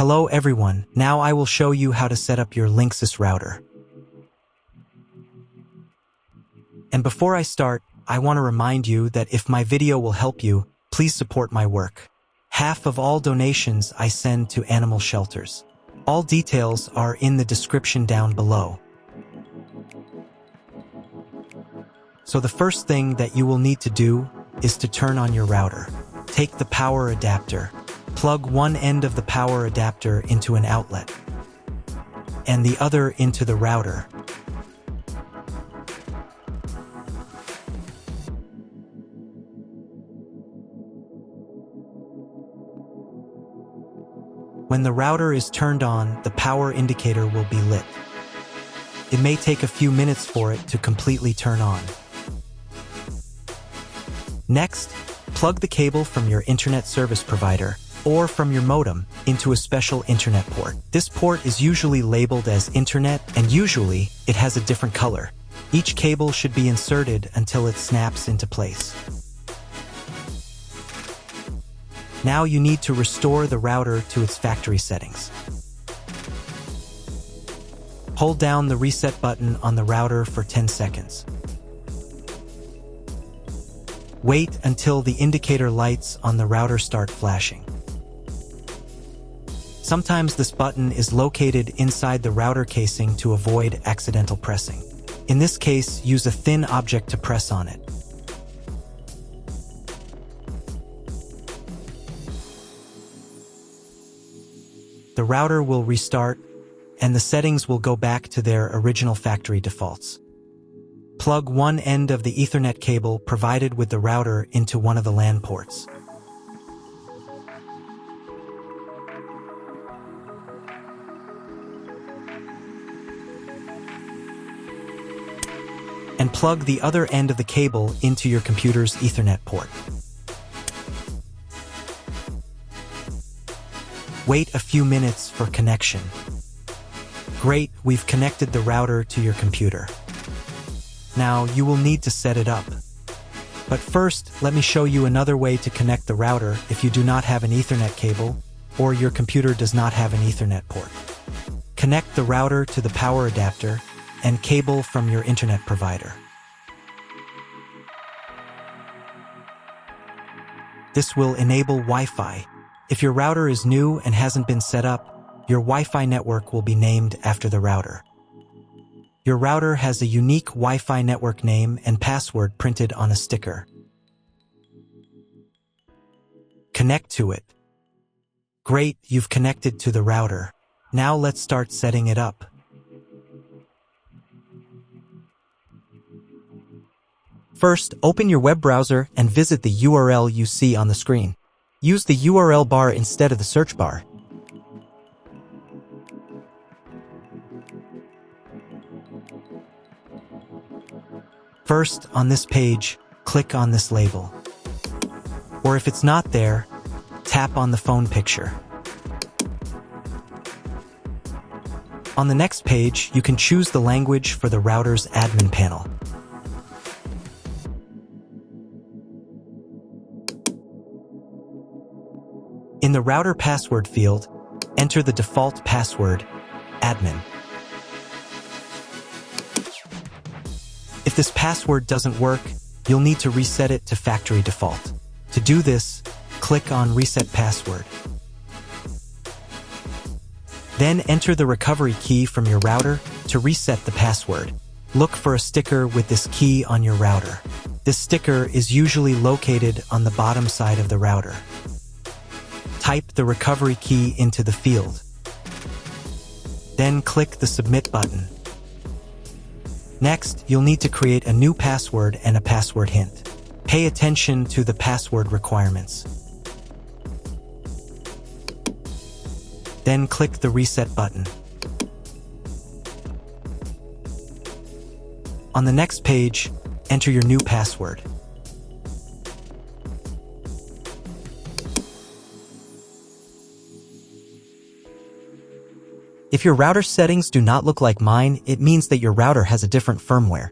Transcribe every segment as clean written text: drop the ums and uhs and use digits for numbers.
Hello everyone, now I will show you how to set up your LINKSYS router. And before I start, I want to remind you that if my video will help you, please support my work. Half of all donations I send to animal shelters. All details are in the description down below. So the first thing that you will need to do is to turn on your router. Take the power adapter. Plug one end of the power adapter into an outlet and the other into the router. When the router is turned on, the power indicator will be lit. It may take a few minutes for it to completely turn on. Next, plug the cable from your internet service provider or from your modem into a special internet port. This port is usually labeled as internet, and usually it has a different color. Each cable should be inserted until it snaps into place. Now you need to restore the router to its factory settings. Hold down the reset button on the router for 10 seconds. Wait until the indicator lights on the router start flashing. Sometimes this button is located inside the router casing to avoid accidental pressing. In this case, use a thin object to press on it. The router will restart, and the settings will go back to their original factory defaults. Plug one end of the Ethernet cable provided with the router into one of the LAN ports. And plug the other end of the cable into your computer's Ethernet port. Wait a few minutes for connection. Great, we've connected the router to your computer. Now you will need to set it up. But first, let me show you another way to connect the router if you do not have an Ethernet cable or your computer does not have an Ethernet port. Connect the router to the power adapter and cable from your internet provider. This will enable Wi-Fi. If your router is new and hasn't been set up, your Wi-Fi network will be named after the router. Your router has a unique Wi-Fi network name and password printed on a sticker. Connect to it. Great, you've connected to the router. Now let's start setting it up. First, open your web browser and visit the URL you see on the screen. Use the URL bar instead of the search bar. First, on this page, click on this label. Or if it's not there, tap on the phone picture. On the next page, you can choose the language for the router's admin panel. In the router password field, enter the default password, admin. If this password doesn't work, you'll need to reset it to factory default. To do this, click on Reset Password. Then enter the recovery key from your router to reset the password. Look for a sticker with this key on your router. This sticker is usually located on the bottom side of the router. Type the recovery key into the field. Then click the Submit button. Next, you'll need to create a new password and a password hint. Pay attention to the password requirements. Then click the Reset button. On the next page, enter your new password. If your router settings do not look like mine, it means that your router has a different firmware.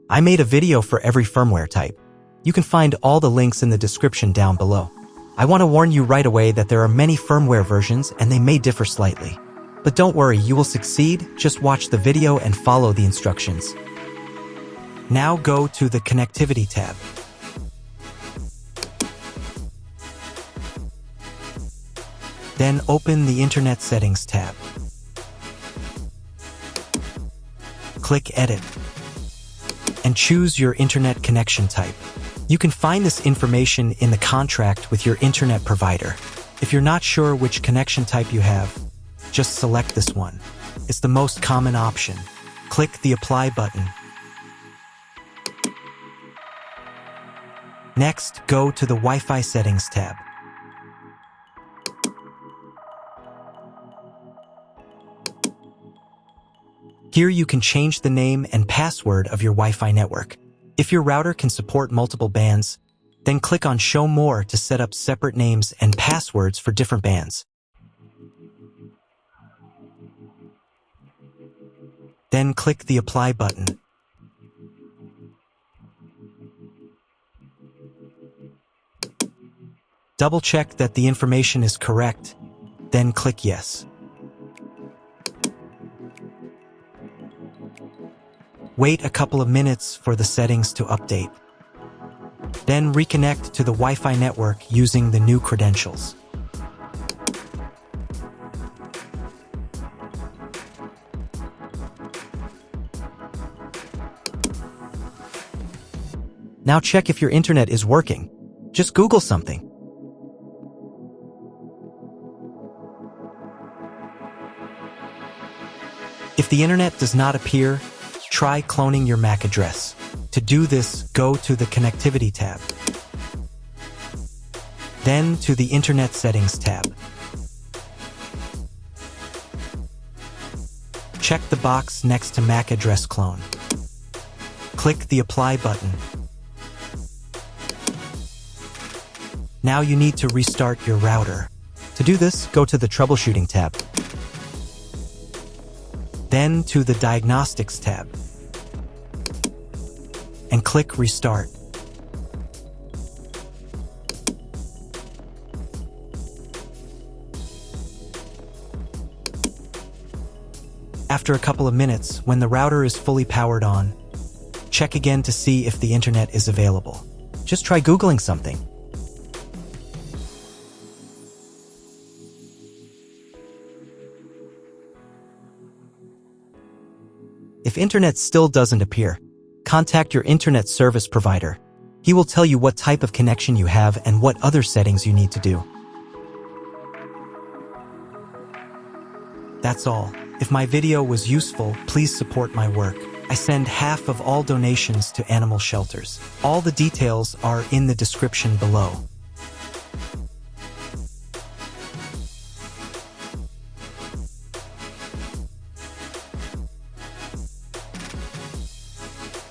I made a video for every firmware type. You can find all the links in the description down below. I want to warn you right away that there are many firmware versions and they may differ slightly. But don't worry, you will succeed. Just watch the video and follow the instructions. Now go to the Connectivity tab. Then open the Internet Settings tab. Click Edit and choose your internet connection type. You can find this information in the contract with your internet provider. If you're not sure which connection type you have, just select this one. It's the most common option. Click the Apply button. Next, go to the Wi-Fi Settings tab. Here you can change the name and password of your Wi-Fi network. If your router can support multiple bands, then click on Show More to set up separate names and passwords for different bands. Then click the Apply button. Double-check that the information is correct, then click Yes. Wait a couple of minutes for the settings to update. Then reconnect to the Wi-Fi network using the new credentials. Now check if your internet is working. Just Google something. If the internet does not appear, try cloning your MAC address. To do this, go to the Connectivity tab. Then to the Internet Settings tab. Check the box next to MAC address clone. Click the Apply button. Now you need to restart your router. To do this, go to the Troubleshooting tab. Then to the Diagnostics tab. And click Restart. After a couple of minutes, when the router is fully powered on, check again to see if the internet is available. Just try Googling something. If internet still doesn't appear, contact your internet service provider. He will tell you what type of connection you have and what other settings you need to do. That's all. If my video was useful, please support my work. I send half of all donations to animal shelters. All the details are in the description below.